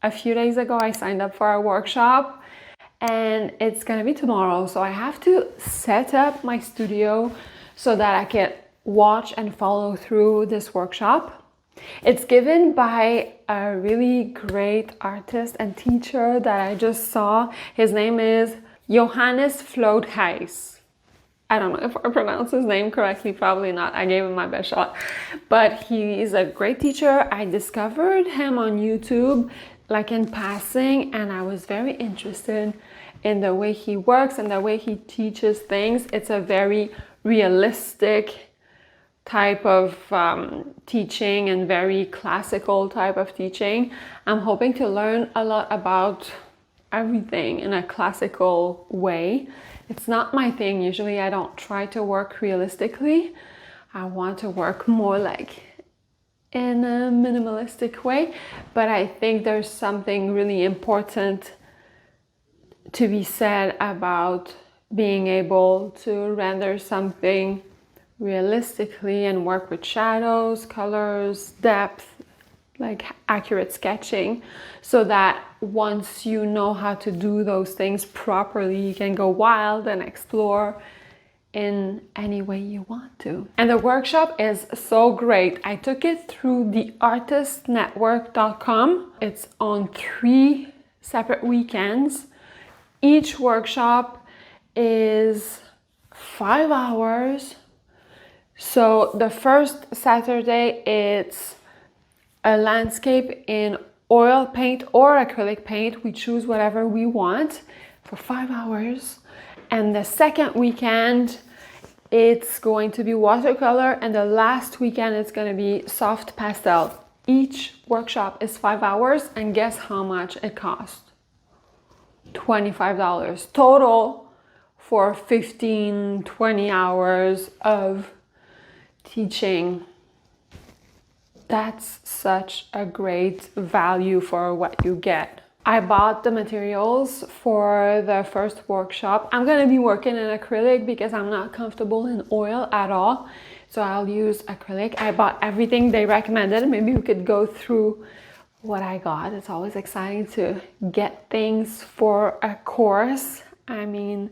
a few days ago I signed up for a workshop and it's gonna be tomorrow. So I have to set up my studio so that I can watch and follow through this workshop. It's given by a really great artist and teacher that I just saw. His name is JOHANNES VLOOTHUIS. I don't know if I pronounced his name correctly, probably not. I gave him my best shot. But he is a great teacher. I discovered him on YouTube, like in passing, and I was very interested in the way he works and the way he teaches things. It's a very realistic type of teaching and very classical type of teaching. I'm hoping to learn a lot about everything in a classical way. It's not my thing. Usually I don't try to work realistically. I want to work more like in a minimalistic way, but I think there's something really important to be said about being able to render something realistically and work with shadows, colors, depth, like accurate sketching, so that once you know how to do those things properly, you can go wild and explore in any way you want to. And the workshop is so great. I took it through theartistnetwork.com. It's on 3 separate weekends. Each workshop is 5 hours. So the first Saturday, it's a landscape in oil paint or acrylic paint. We choose whatever we want for 5 hours. And the second weekend, it's going to be watercolor. And the last weekend, it's going to be soft pastel. Each workshop is 5 hours. And guess how much it costs? $25 total for 15-20 hours of teaching. That's such a great value for what you get. I bought the materials for the first workshop. I'm gonna be working in acrylic because I'm not comfortable in oil at all. So I'll use acrylic. I bought everything they recommended. Maybe we could go through what I got. It's always exciting to get things for a course. I mean,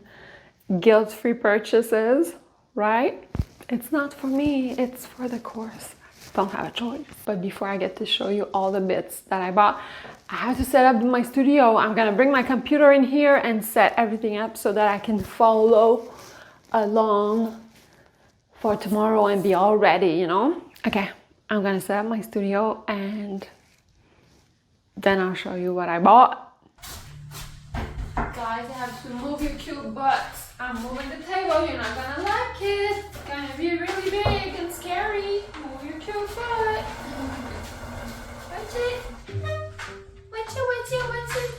guilt-free purchases, right? It's not for me, it's for the course. Don't have a choice. But before I get to show you all the bits that I bought, I have to set up my studio. I'm gonna bring my computer in here and set everything up so that I can follow along for tomorrow and be all ready, you know? Okay, I'm gonna set up my studio and then I'll show you what I bought. Guys, I have to move your cute butts. I'm moving the table, you're not gonna like it. It's gonna be really big and scary. Move your cute foot. Watch it. Watch it, watch it, watch it.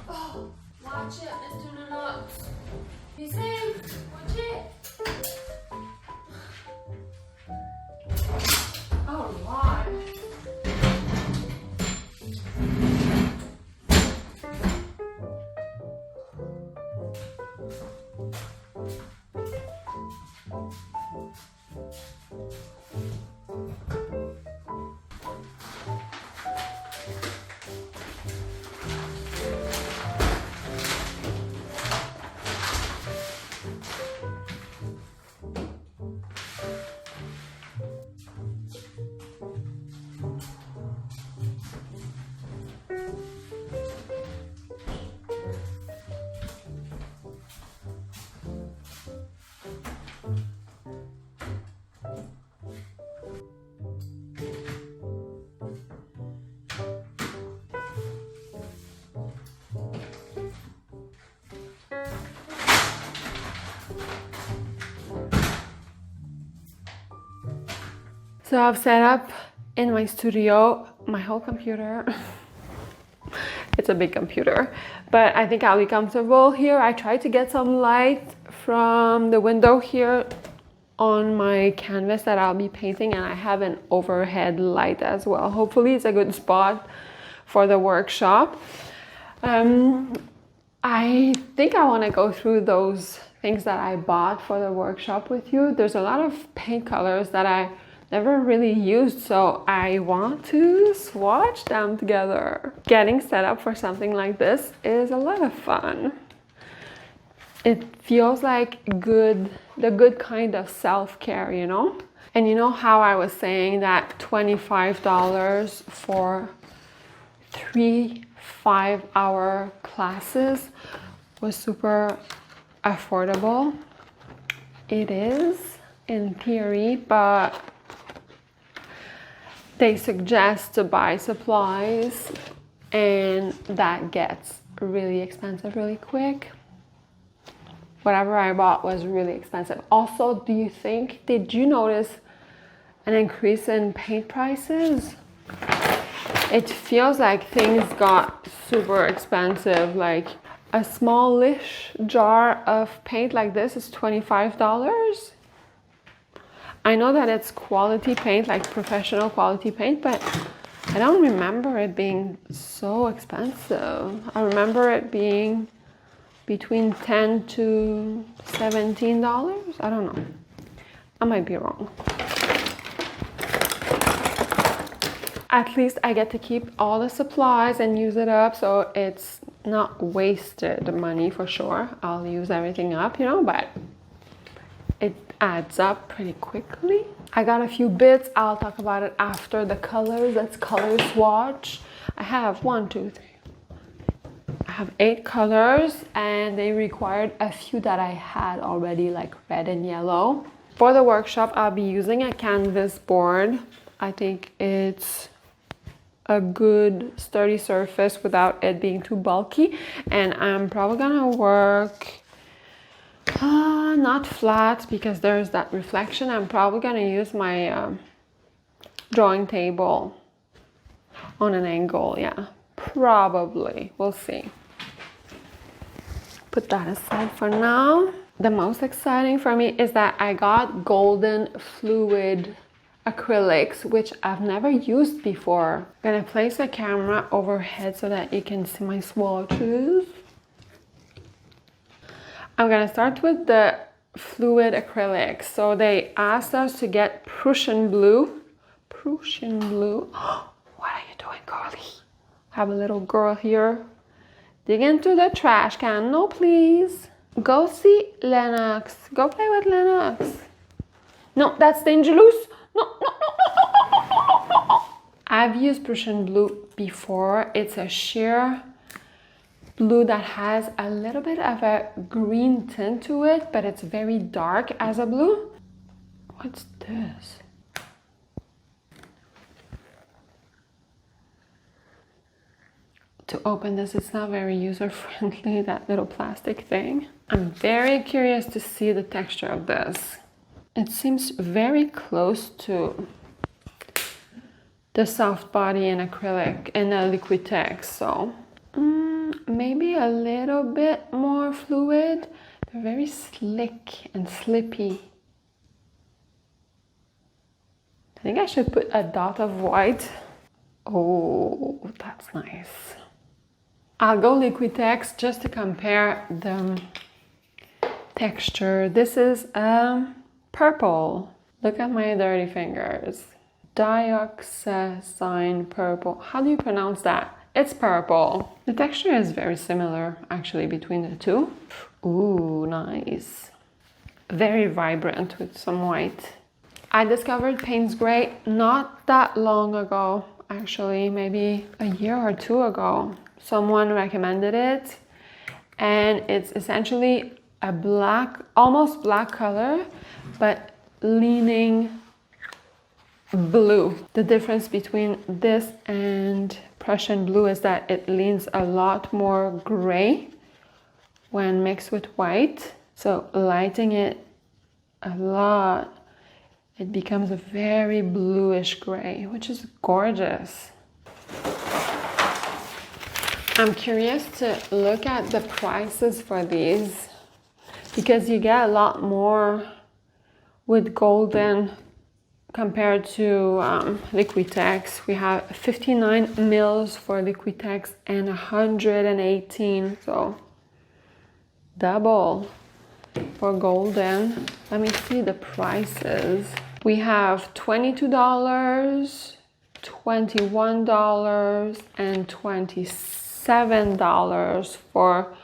Oh, watch it, Mr. Nuts. Be safe. Watch it. Oh, Lord. So I've set up in my studio my whole computer. It's a big computer, but I think I'll be comfortable here. I tried to get some light from the window here on my canvas that I'll be painting, and I have an overhead light as well. Hopefully it's a good spot for the workshop. I think I want to go through those things that I bought for the workshop with you. There's a lot of paint colors that I never really used, so I want to swatch them together. Getting set up for something like this is a lot of fun. It feels like the good kind of self-care, you know? And you know how I was saying that $25 for 3 5-hour classes was super affordable? It is in theory, but they suggest to buy supplies, and that gets really expensive really quick. Whatever I bought was really expensive. Also, did you notice an increase in paint prices? It feels like things got super expensive. Like a smallish jar of paint like this is $25. I know that it's quality paint, like professional quality paint, but I don't remember it being so expensive. I remember it being between $10 to $17. I don't know. I might be wrong. At least I get to keep all the supplies and use it up, so it's not wasted money for sure. I'll use everything up, you know, but it adds up pretty quickly. I got a few bits. I'll talk about it after the colors. Let's color swatch. I have 8 colors, and they required a few that I had already, like red and yellow. For the workshop, I'll be using a canvas board. I think it's a good sturdy surface without it being too bulky, and I'm probably gonna work not flat because there's that reflection. I'm probably gonna use my drawing table on an angle. Yeah, probably. We'll see. Put that aside for now. The most exciting for me is that I got golden fluid acrylics, which I've never used before. I'm gonna place the camera overhead so that you can see my swatches. I'm gonna start with the fluid acrylics. So they asked us to get Prussian blue. Prussian blue. What are you doing, girlie? Have a little girl here. Dig into the trash can. No, please. Go see Lennox. Go play with Lennox. No, that's dangerous. No. I've used Prussian blue before. It's a sheer blue that has a little bit of a green tint to it, but it's very dark as a blue. What's this? To open this, it's not very user-friendly, that little plastic thing. I'm very curious to see the texture of this. It seems very close to the soft body in acrylic and a Liquitex, so maybe a little bit more fluid. They're very slick and slippy. I think I should put a dot of white. Oh, that's nice. I'll go Liquitex just to compare the texture. This is purple. Look at my dirty fingers. Dioxazine purple. How do you pronounce that? It's purple. The texture is very similar actually between the two. Ooh, nice. Very vibrant with some white. I discovered Payne's Gray not that long ago, actually, maybe a year or two ago. Someone recommended it, and it's essentially a black, almost black color, but leaning blue. The difference between this and Prussian blue is that it leans a lot more gray when mixed with white. So lighting it a lot, it becomes a very bluish gray, which is gorgeous. I'm curious to look at the prices for these because you get a lot more with golden compared to Liquitex. We have 59 mils for Liquitex and 118, so double for golden. Let me see the prices. We have $22, $21, and $27 for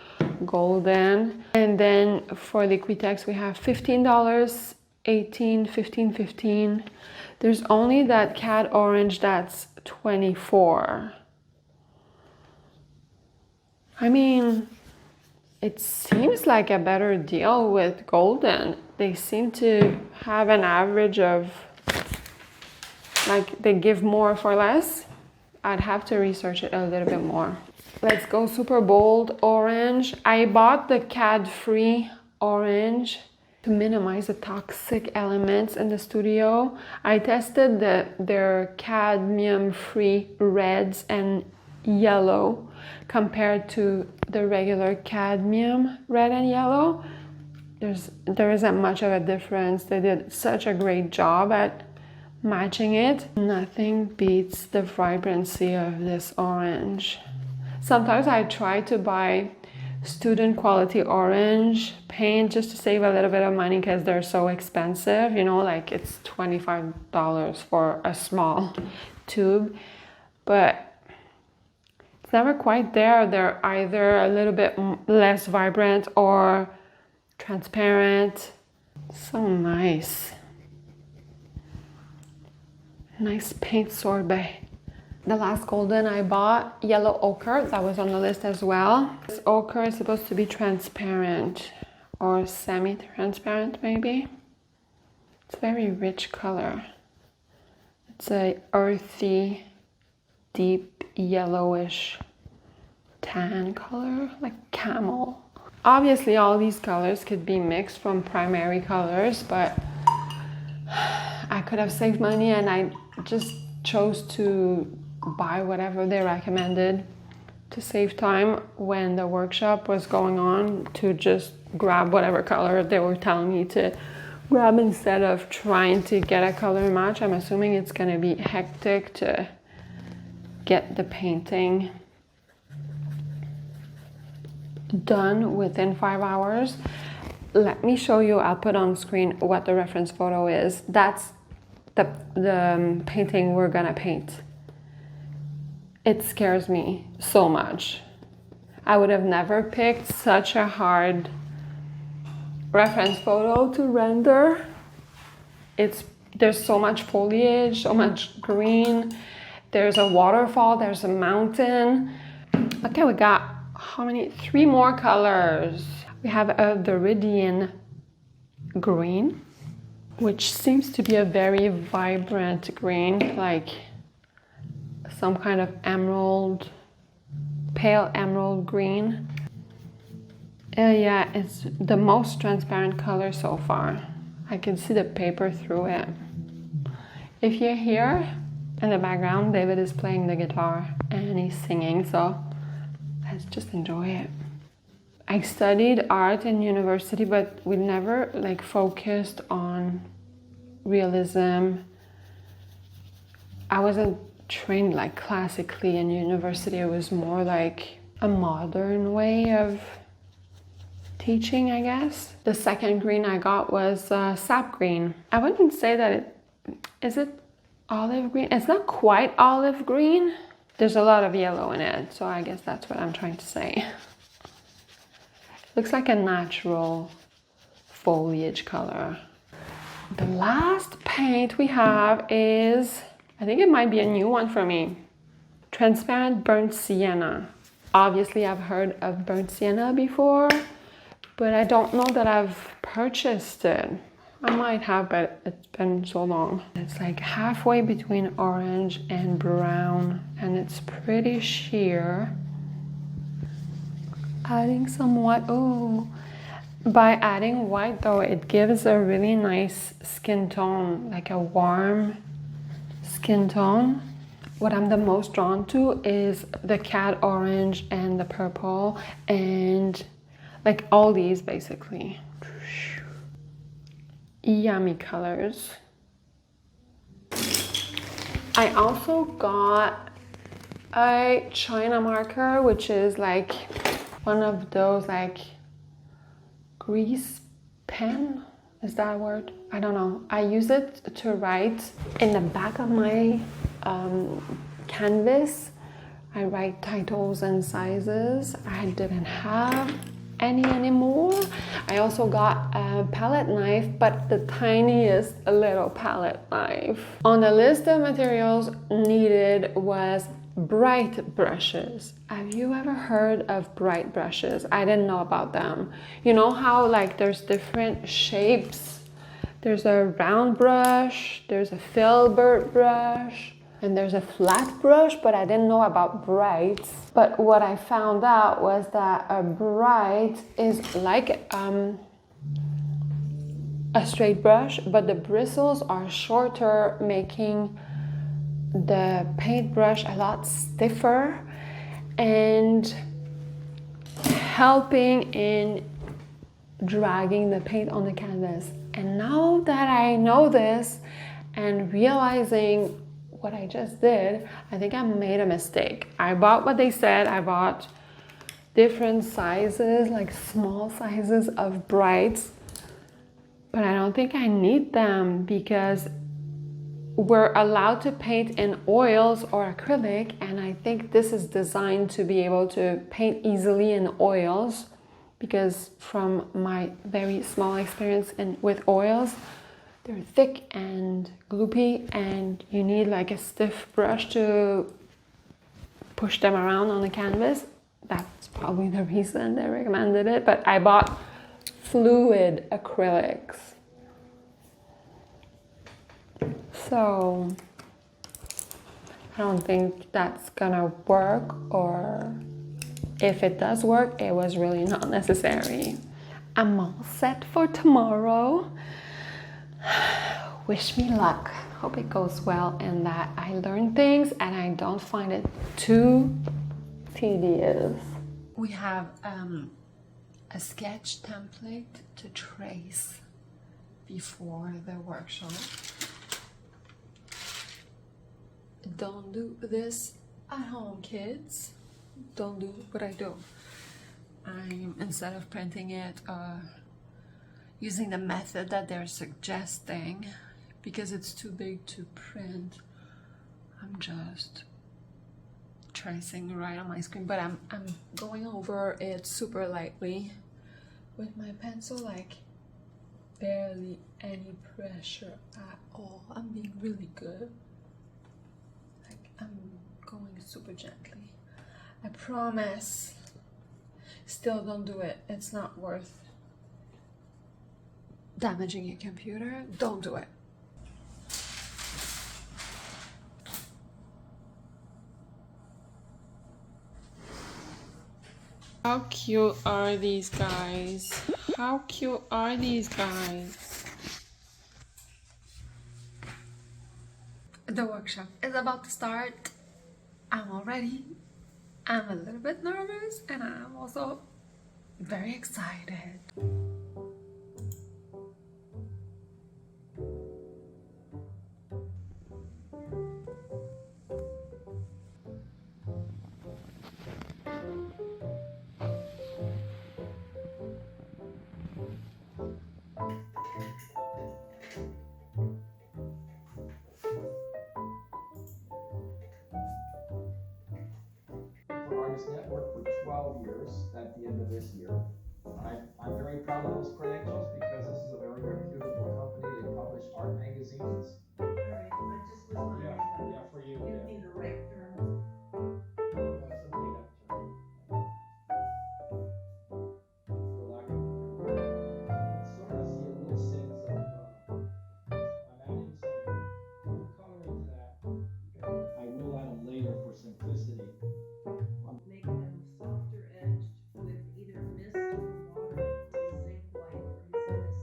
golden. And then for Liquitex we have $15, $18, $15, $15. There's only that cat orange that's $24. I mean, it seems like a better deal with golden. They seem to have an average of, like, they give more for less. I'd have to research it a little bit more. Let's go super bold orange. I bought the CAD-free orange to minimize the toxic elements in the studio. I tested their cadmium-free reds and yellow compared to the regular cadmium red and yellow. There isn't much of a difference. They did such a great job at matching it. Nothing beats the vibrancy of this orange. Sometimes I try to buy student quality orange paint just to save a little bit of money because they're so expensive, you know, like it's $25 for a small tube, but it's never quite there. They're either a little bit less vibrant or transparent. So nice. Nice paint sorbet. The last golden I bought, yellow ochre, that was on the list as well. This ochre is supposed to be transparent or semi-transparent maybe. It's a very rich color. It's a earthy, deep yellowish tan color, like camel. Obviously all these colors could be mixed from primary colors, but I could have saved money and I just chose to buy whatever they recommended to save time when the workshop was going on, to just grab whatever color they were telling me to grab instead of trying to get a color match. I'm assuming it's going to be hectic to get the painting done within 5 hours. Let me show you, I'll put on screen what the reference photo is. That's the painting we're gonna paint. It scares me so much. I would have never picked such a hard reference photo to render. There's so much foliage, so much green. There's a waterfall, there's a mountain. Okay, we got how many? 3 more colors. We have a Viridian green, which seems to be a very vibrant green, like some kind of emerald, pale emerald green. Yeah, it's the most transparent color so far. I can see the paper through it. If you hear in the background, David is playing the guitar and he's singing, so let's just enjoy it. I studied art in university, but we never like focused on realism. I wasn't trained like classically in university. It was more like a modern way of teaching, I guess. The second green I got was sap green. I wouldn't say that is it olive green? It's not quite olive green. There's a lot of yellow in it, so I guess that's what I'm trying to say. Looks like a natural foliage color. The last paint we have is, I think it might be a new one for me, transparent burnt sienna. Obviously I've heard of burnt sienna before, but I don't know that I've purchased it. I might have, but it's been so long. It's like halfway between orange and brown, and it's pretty sheer. Adding some white. Oh, by adding white though, it gives a really nice skin tone, like a warm skin tone. What I'm the most drawn to is the cat orange and the purple, and like all these basically. Yummy colors. I also got a China marker, which is like one of those like grease pen. Is that a word? I don't know. I use it to write in the back of my canvas. I write titles and sizes. I didn't have any anymore. I also got a palette knife, but the tiniest little palette knife. On the list of materials needed was bright brushes. Have you ever heard of bright brushes? I didn't know about them. You know how like there's different shapes? There's a round brush, there's a filbert brush, and there's a flat brush, but I didn't know about brights. But what I found out was that a bright is like a straight brush, but the bristles are shorter, making the paintbrush a lot stiffer and helping in dragging the paint on the canvas. And now that I know this and realizing what I just did, I think I made a mistake. I bought what they said. I bought different sizes, like small sizes of brights, but I don't think I need them because we're allowed to paint in oils or acrylic, and I think this is designed to be able to paint easily in oils, because from my very small experience with oils, they're thick and gloopy and you need like a stiff brush to push them around on the canvas. That's probably the reason they recommended it, but I bought fluid acrylics. So I don't think that's gonna work, or if it does work, it was really not necessary. I'm all set for tomorrow. Wish me luck. Hope it goes well and that I learn things and I don't find it too tedious. We have a sketch template to trace before the workshop. Don't do this at home, kids. Don't do what I do. Instead of printing it, using the method that they're suggesting, because it's too big to print, I'm just tracing right on my screen, but I'm going over it super lightly with my pencil, like barely any pressure at all. I'm being really good. Like I'm going super gently. I promise. Still don't do it. It's not worth damaging your computer. Don't do it. How cute are these guys? How cute are these guys? The workshop is about to start. I'm all ready. I'm a little bit nervous and I'm also very excited. Network for 12 years at the end of this year. I'm very proud of those credentials because this is a very reputable company. They publish art magazines. All right, I just was wondering if Yeah, for you. give me the right term. It's a made-up term. For lack of a better word. Sort of see a little sense of, I'm adding some cool color into that. I will add a layer for simplicity. Make them softer edged with either mist or water to zinc white or resist.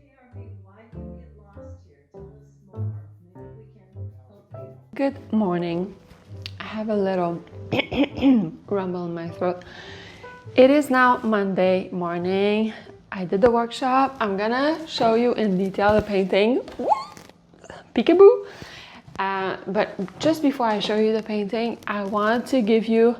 JRB, why do you get lost here? Tell us more. Maybe we can help you. Good morning. I have a little rumble in my throat. It is now Monday morning. I did the workshop. I'm gonna show you in detail the painting. Peekaboo. But just before I show you the painting, I want to give you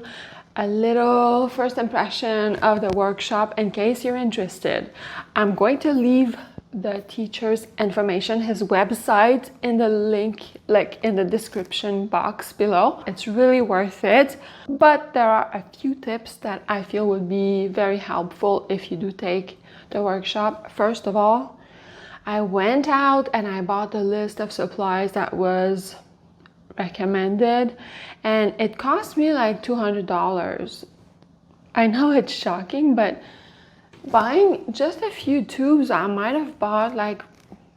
a little first impression of the workshop in case you're interested. I'm going to leave the teacher's information, his website, in the link, like in the description box below. It's really worth it. But there are a few tips that I feel would be very helpful if you do take the workshop. First of all, I went out and I bought the list of supplies that was recommended, and it cost me like $200. I know it's shocking, but buying just a few tubes, I might have bought like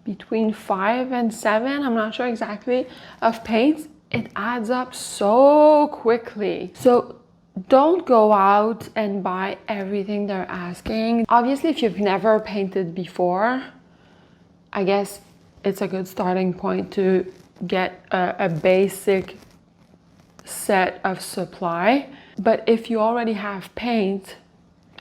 between 5 and 7, I'm not sure exactly, of paints. It adds up so quickly. So don't go out and buy everything they're asking. Obviously, if you've never painted before, I guess it's a good starting point to get a basic set of supply. But if you already have paint,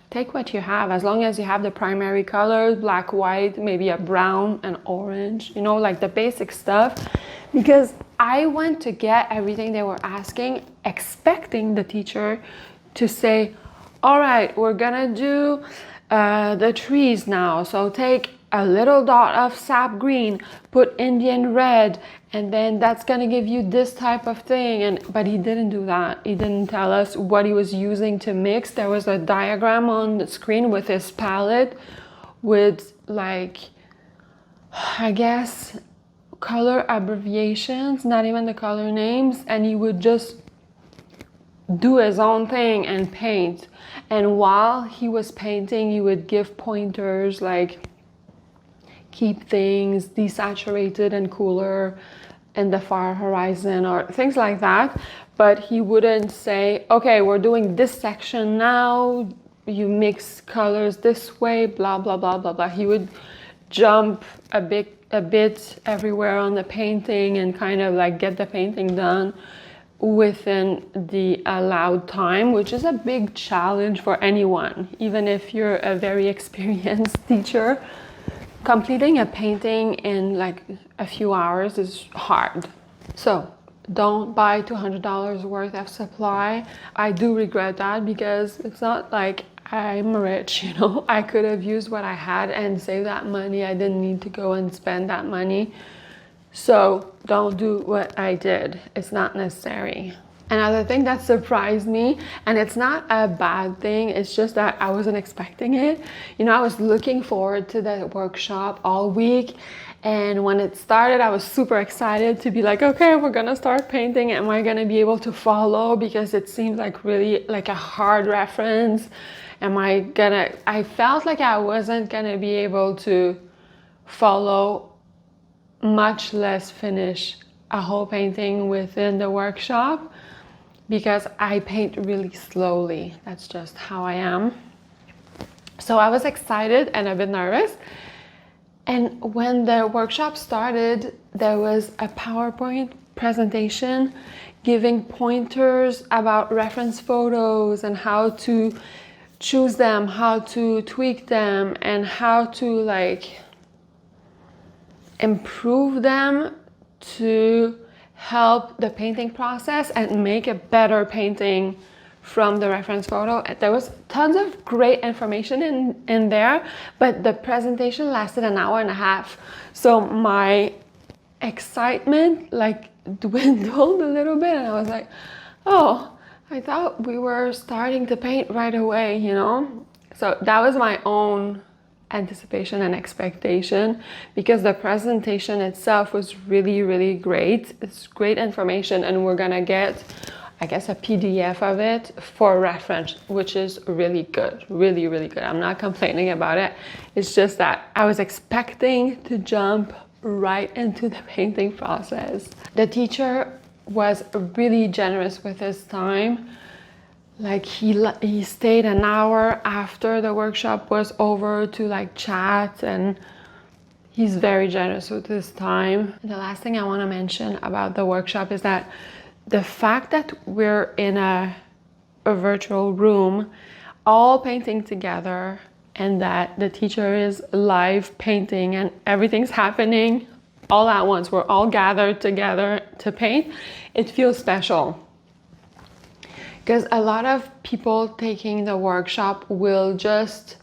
take what you have, as long as you have the primary colors, black, white, maybe a brown and orange, you know, like the basic stuff. Because I went to get everything they were asking, expecting the teacher to say, all right, we're gonna do the trees now. So take a little dot of sap green, put Indian red, and then that's gonna give you this type of thing. But he didn't do that. He didn't tell us what he was using to mix. There was a diagram on the screen with his palette with, like, I guess, color abbreviations, not even the color names, and he would just do his own thing and paint. And while he was painting, he would give pointers like keep things desaturated and cooler in the far horizon or things like that. But he wouldn't say, okay, we're doing this section now, you mix colors this way, blah, blah, blah, blah, blah. He would jump a bit everywhere on the painting and kind of like get the painting done within the allowed time, which is a big challenge for anyone. Even if you're a very experienced teacher, completing a painting in like a few hours is hard. So don't buy $200 worth of supply. I do regret that, because it's not like I'm rich, you know. I could have used what I had and saved that money. I didn't need to go and spend that money. So don't do what I did. It's not necessary. Another thing that surprised me, and it's not a bad thing, it's just that I wasn't expecting it. You know, I was looking forward to the workshop all week, and when it started, I was super excited to be like, okay, we're gonna start painting. Am I gonna be able to follow? Because it seemed like really like a hard reference. I felt like I wasn't gonna be able to follow, much less finish a whole painting within the workshop, because I paint really slowly. That's just how I am. So I was excited and a bit nervous. And when the workshop started, there was a PowerPoint presentation giving pointers about reference photos and how to choose them, how to tweak them, and how to like improve them to help the painting process and make a better painting from the reference photo. There was tons of great information in there, but the presentation lasted an hour and a half. So my excitement like dwindled a little bit, and I was like, oh, I thought we were starting to paint right away, you know? So that was my own anticipation and expectation, because the presentation itself was really, really great. It's great information, and we're gonna get, I guess, a PDF of it for reference, which is really good, really, really good. I'm not complaining about it. It's just that I was expecting to jump right into the painting process. The teacher was really generous with his time. Like he stayed an hour after the workshop was over to like chat, and he's very generous with his time. And the last thing I want to mention about the workshop is that the fact that we're in a virtual room all painting together, and that the teacher is live painting and everything's happening all at once, we're all gathered together to paint, it feels special. because a lot of people taking the workshop will just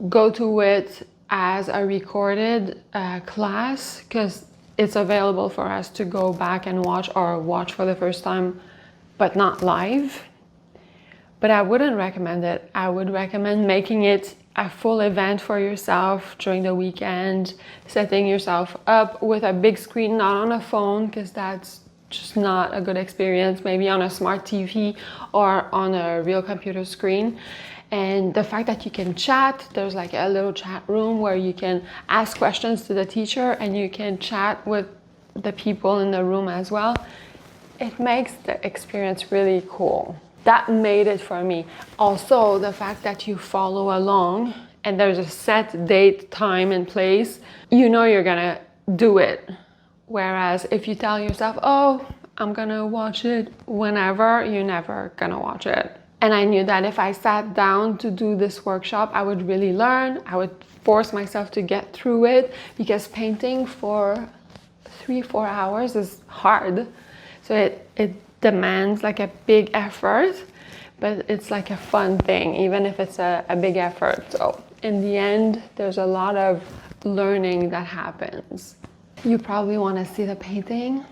go to it as a recorded class, because it's available for us to go back and watch, or watch for the first time but not live. But I wouldn't recommend it. I would recommend making it a full event for yourself during the weekend, setting yourself up with a big screen, not on a phone, because that's just not a good experience, maybe on a smart TV or on a real computer screen. And the fact that you can chat, there's like a little chat room where you can ask questions to the teacher and you can chat with the people in the room as well. It makes the experience really cool. That made it for me. Also, the fact that you follow along and there's a set date, time, and place, you know you're gonna do it. Whereas if you tell yourself, oh, I'm gonna watch it whenever, you're never gonna watch it. And I knew that if I sat down to do this workshop, I would really learn. I would force myself to get through it, because painting for 3-4 hours is hard. So it demands like a big effort, but it's like a fun thing, even if it's a big effort. So in the end, there's a lot of learning that happens. You probably want to see the painting.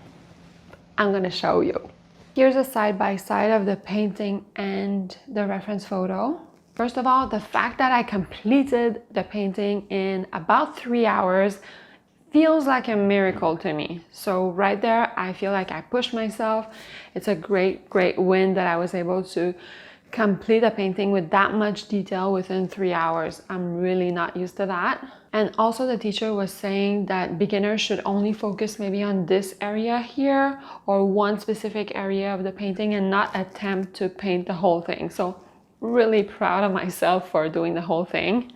I'm going to show you. Here's a side-by-side of the painting and the reference photo. First of all, the fact that I completed the painting in about 3 hours feels like a miracle to me. So right there, I feel like I pushed myself. It's a great, great win that I was able to complete a painting with that much detail within 3 hours. I'm really not used to that. And also the teacher was saying that beginners should only focus maybe on this area here or one specific area of the painting and not attempt to paint the whole thing. So really proud of myself for doing the whole thing.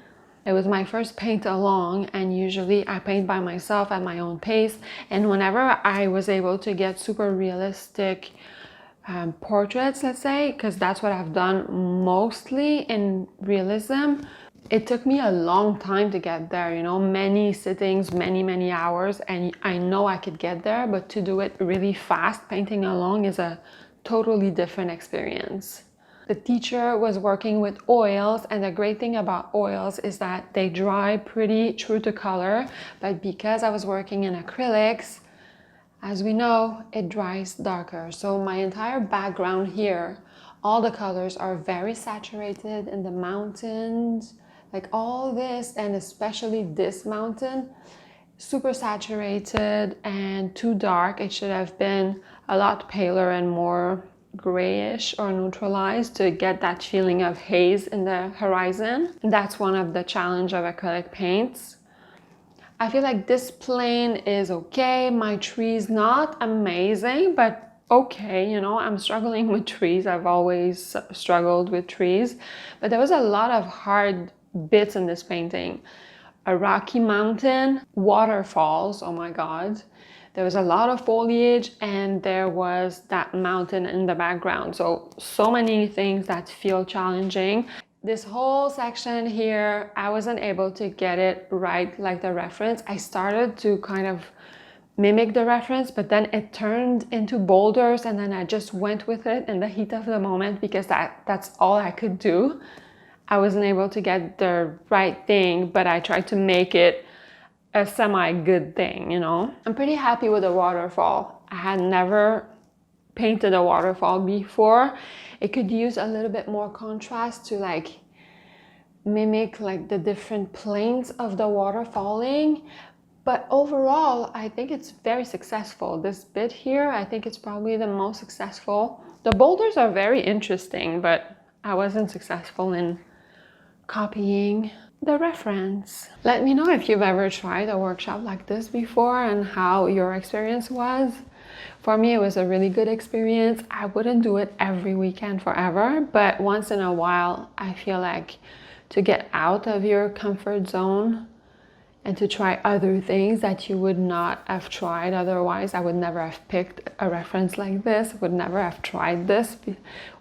It was my first paint along, and usually I paint by myself at my own pace. And whenever I was able to get super realistic portraits, let's say, because that's what I've done mostly in realism, it took me a long time to get there, you know, many sittings, many hours, and I know I could get there, but to do it really fast, painting along, is a totally different experience. The teacher was working with oils, and the great thing about oils is that they dry pretty true to color, but because I was working in acrylics, as we know, it dries darker. So my entire background here, all the colors are very saturated in the mountains, like all this, and especially this mountain, super saturated and too dark. It should have been a lot paler and more grayish or neutralized to get that feeling of haze in the horizon. That's one of the challenge of acrylic paints. I feel like this plane is okay. My tree's not amazing, but okay, you know, I'm struggling with trees. I've always struggled with trees, but there was a lot of hard bits in this painting. A rocky mountain, waterfalls, oh my God. There was a lot of foliage, and there was that mountain in the background. So many things that feel challenging. This whole section here, I wasn't able to get it right like the reference. I started to kind of mimic the reference, but then it turned into boulders, and then I just went with it in the heat of the moment because that's all I could do. I wasn't able to get the right thing, but I tried to make it a semi-good thing, you know. I'm pretty happy with the waterfall. I had never painted a waterfall before. It could use a little bit more contrast to like mimic like the different planes of the water falling. But overall, I think it's very successful. This bit here, I think it's probably the most successful. The boulders are very interesting, but I wasn't successful in copying the reference. Let me know if you've ever tried a workshop like this before and how your experience was. For me, it was a really good experience. I wouldn't do it every weekend forever, but once in a while, I feel like to get out of your comfort zone and to try other things that you would not have tried otherwise. I would never have picked a reference like this, would never have tried this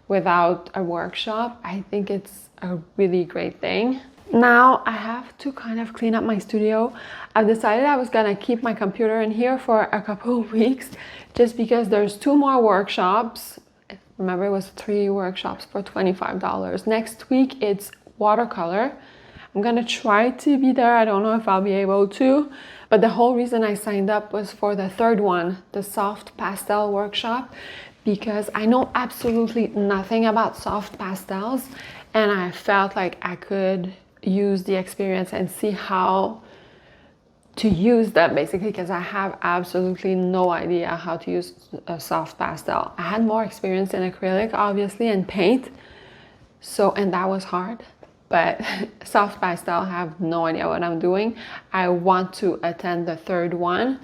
without a workshop. I think it's a really great thing. Now I have to kind of clean up my studio. I've decided I was gonna keep my computer in here for a couple of weeks just because there's 2 more workshops, Remember, it was 3 workshops for $25. Next week, it's watercolor. I'm gonna try to be there. I don't know if I'll be able to, but the whole reason I signed up was for the third one, the soft pastel workshop, because I know absolutely nothing about soft pastels, and I felt like I could use the experience and see how to use them, basically, because I have absolutely no idea how to use a soft pastel. I had more experience in acrylic, obviously, and paint, so, and that was hard, but soft pastel, I have no idea what I'm doing. I want to attend the third one,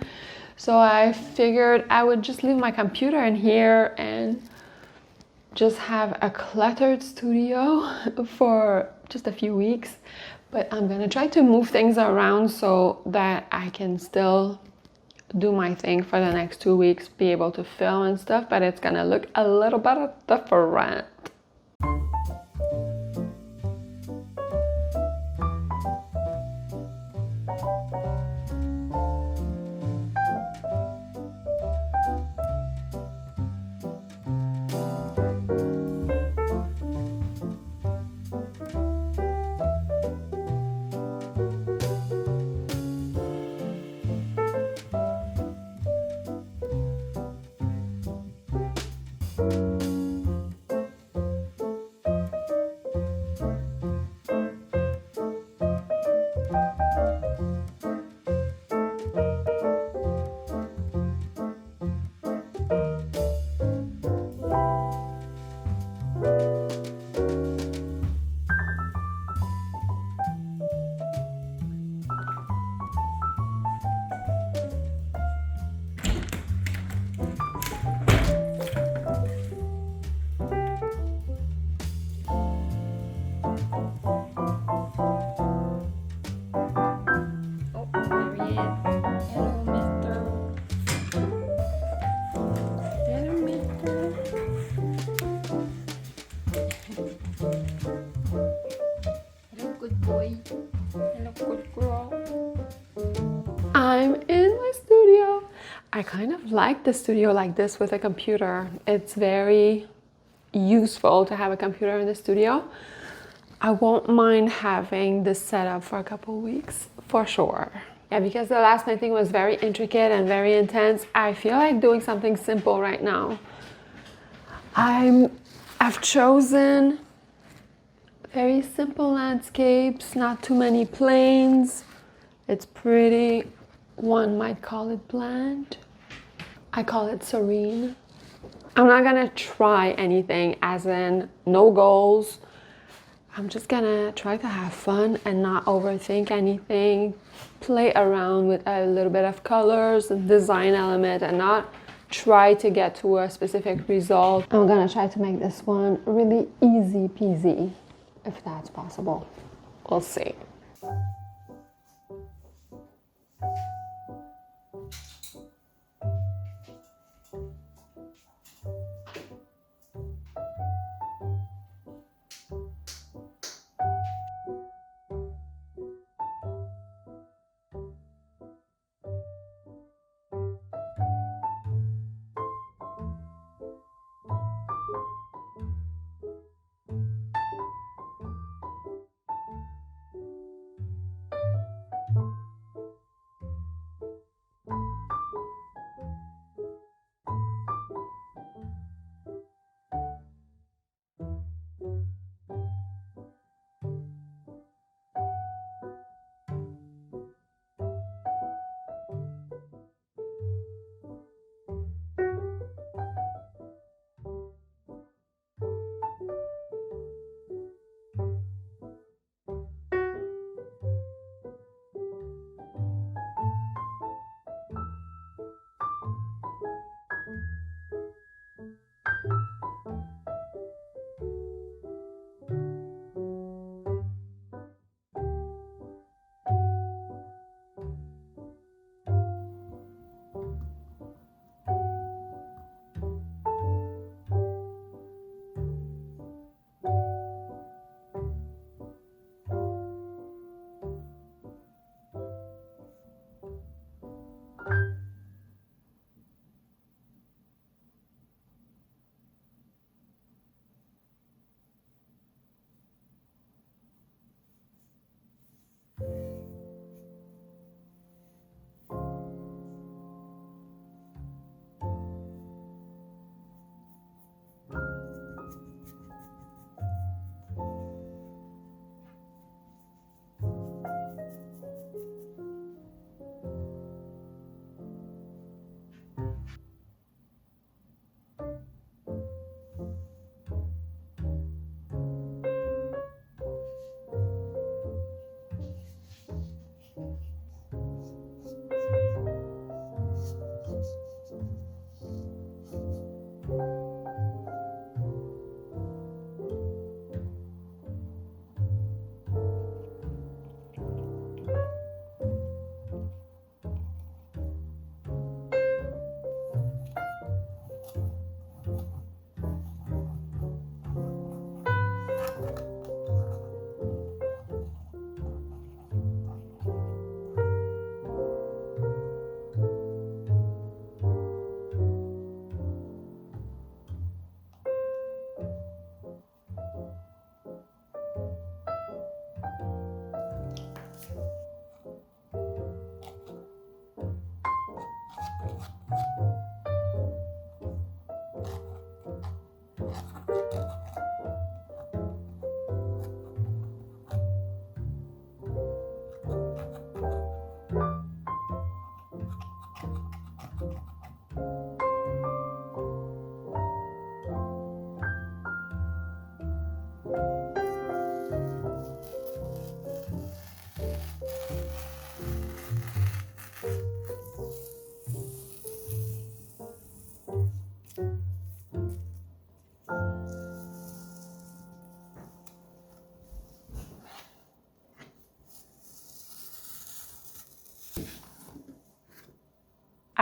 so I figured I would just leave my computer in here and just have a cluttered studio for just a few weeks. But I'm gonna try to move things around so that I can still do my thing for the next 2 weeks, be able to film and stuff, but it's gonna look a little bit different. I'm in my studio. I kind of like the studio like this with a computer. It's very useful to have a computer in the studio. I won't mind having this setup for a couple weeks for sure. Yeah, because the last painting was very intricate and very intense. I feel like doing something simple right now. I've chosen very simple landscapes, not too many planes. It's pretty. One might call it bland. I call it serene. I'm not gonna try anything, as in no goals. I'm just gonna try to have fun and not overthink anything, play around with a little bit of colors and design element and not try to get to a specific result. I'm gonna try to make this one really easy peasy, if that's possible. We'll see.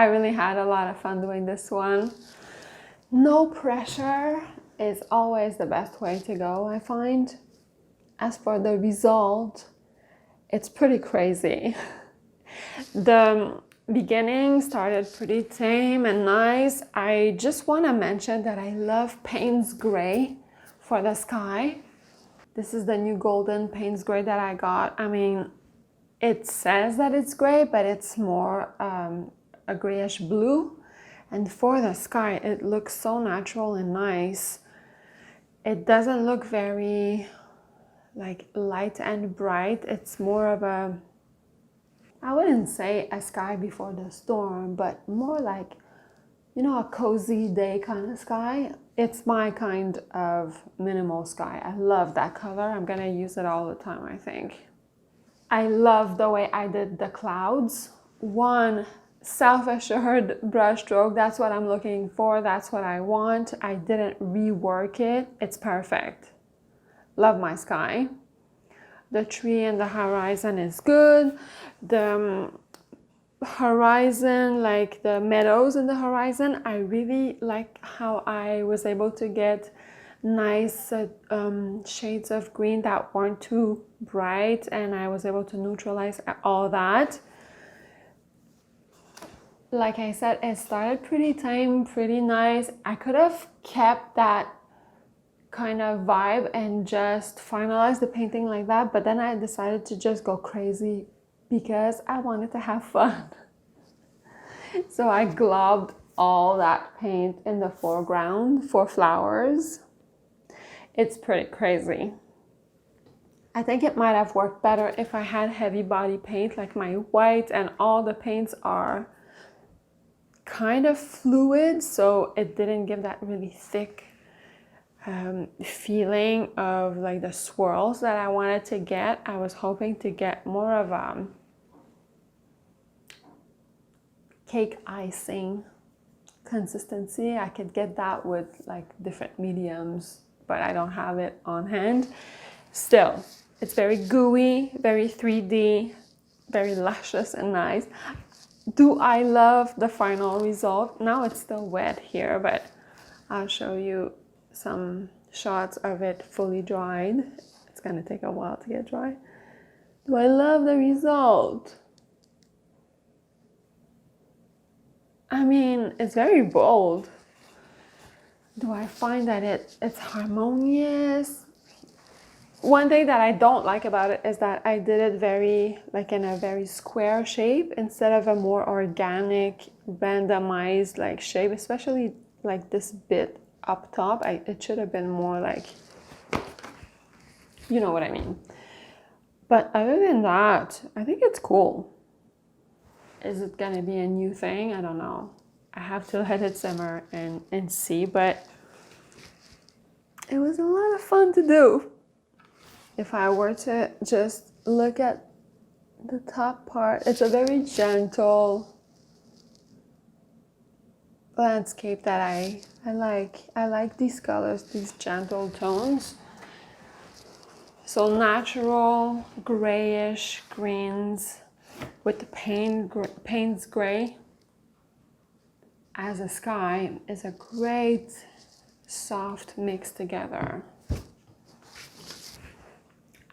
I really had a lot of fun doing this one. No pressure is always the best way to go, I find. As for the result, it's pretty crazy. The beginning started pretty tame and nice. I just want to mention that I love Payne's Gray for the sky. This is the new golden Payne's Gray that I got. I mean, it says that it's gray, but it's more a grayish blue. And for the sky, it looks so natural and nice. It doesn't look very like light and bright. It's more of a, I wouldn't say a sky before the storm, but more like, you know, a cozy day kind of sky. It's my kind of minimal sky. I love that color. I'm gonna use it all the time, I think. I love the way I did the clouds. One self-assured brush stroke, that's what I'm looking for, that's what I want. I didn't rework it, it's perfect. Love my sky. The tree and the horizon is good. The horizon, like the meadows in the horizon, I really like how I was able to get nice shades of green that weren't too bright, and I was able to neutralize all that. Like I said, it started pretty tame, pretty nice. I could have kept that kind of vibe and just finalize the painting like that, but then I decided to just go crazy because I wanted to have fun. So I globbed all that paint in the foreground for flowers. It's pretty crazy. I think it might have worked better if I had heavy body paint, like my white and all the paints are kind of fluid, so it didn't give that really thick feeling of like the swirls that I wanted to get. I was hoping to get more of a cake icing consistency. I could get that with like different mediums, but I don't have it on hand. Still, it's very gooey, very 3D, very luscious and nice. Do I love the final result? Now it's still wet here, but I'll show you some shots of it fully dried. It's gonna take a while to get dry. Do I love the result? I mean, it's very bold. Do I find that it's harmonious? One thing that I don't like about it is that I did it very, like in a very square shape instead of a more organic, randomized like shape, especially like this bit up top. It should have been more like, you know what I mean. But other than that, I think it's cool. Is it gonna be a new thing? I don't know. I have to let it simmer and see, but it was a lot of fun to do. If I were to just look at the top part, it's a very gentle landscape that I like. I like these colors, these gentle tones. So natural grayish greens with the Payne's Gray as a sky is a great soft mix together.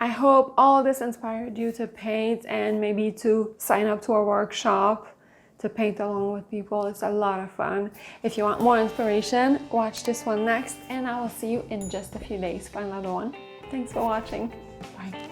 I hope all this inspired you to paint and maybe to sign up to a workshop to paint along with people. It's a lot of fun. If you want more inspiration, watch this one next, and I will see you in just a few days for another one. Thanks for watching. Bye.